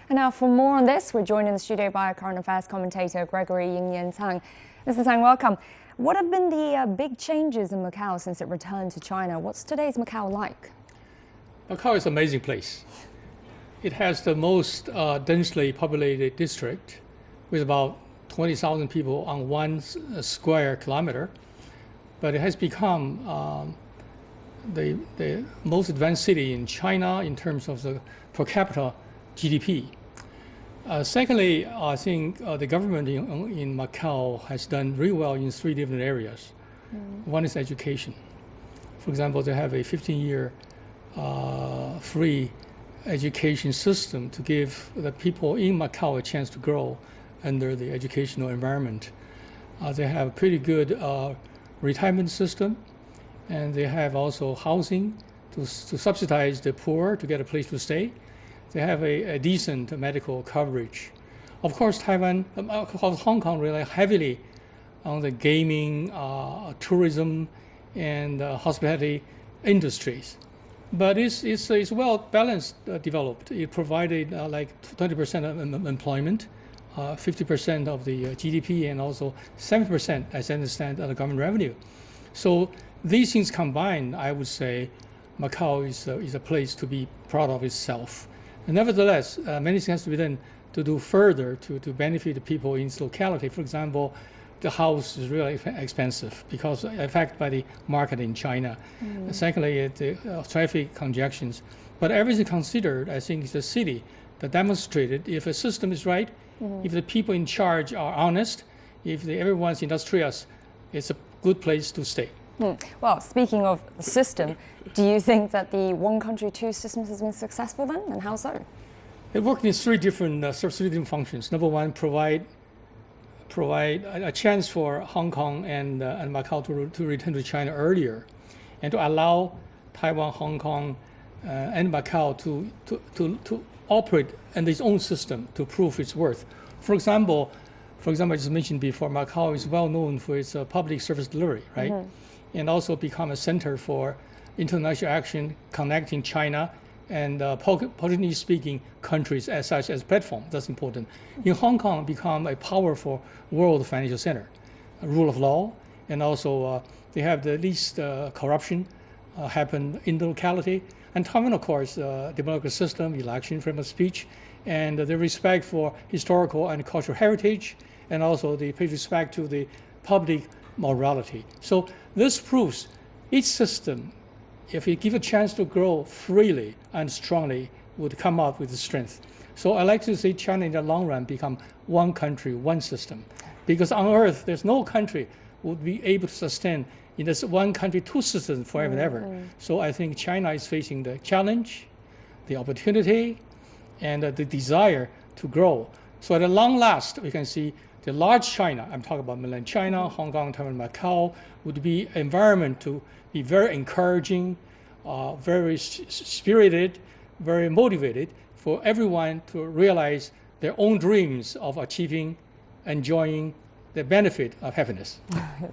And now for more on this, we're joined in the studio by current affairs commentator Gregory Yingyan Tang. Mr. Tang, welcome. What have been the big changes in Macao since it returned to China? What's today's Macao like? Macao is an amazing place. It has the most densely populated district with about 20,000 people on one square kilometer. But it has become the most advanced city in China in terms of the per capita GDP. Secondly, I think the government in Macau has done really well in three different areas. One is education. For example, they have a 15-year free education system to give the people in Macau a chance to grow under the educational environment. They have a pretty good retirement system, and they have also housing to subsidize the poor to get a place to stay. They have a decent medical coverage. Of course, Hong Kong rely heavily on the gaming, tourism, and hospitality industries. But it's well balanced, developed. It provided like 20% of employment, 50% of the GDP, and also 7%, as I understand, of the government revenue. So these things combined, I would say, Macau is a place to be proud of itself. And nevertheless, many things has to be done to do further to benefit the people in this locality. For example, the house is really expensive because affected by the market in China. Secondly, the traffic congestions. But everything considered, I think it's a city that demonstrated if a system is right, if the people in charge are honest, if everyone's industrious, it's a good place to stay. Well, speaking of the system, do you think that the one country, two systems has been successful then, and how so? It worked in three different functions. Number one, provide a chance for Hong Kong and Macau to return to China earlier, and to allow Taiwan, Hong Kong, and Macau to operate in its own system to prove its worth. For example, I just mentioned before, Macau is well known for its public service delivery, right? And also become a center for international action connecting China and politically speaking countries as such as platform. That's important. In Hong Kong, become a powerful world financial center, rule of law, and also they have the least corruption happen in the locality. And Taiwan, of course, democratic system, election, freedom of speech, and the respect for historical and cultural heritage, and also the pay respect to the public morality. So this proves each system, if you give a chance to grow freely and strongly, would come out with strength. So I like to see China in the long run become one country, one system. Because on earth, there's no country would be able to sustain in this one country, two systems forever and ever. So I think China is facing the challenge, the opportunity, and the desire to grow. So at the long last, we can see the large China, I'm talking about mainland China, Hong Kong, Taiwan, Macau, would be environment to be very encouraging, very spirited, very motivated for everyone to realize their own dreams of achieving, enjoying the benefit of happiness.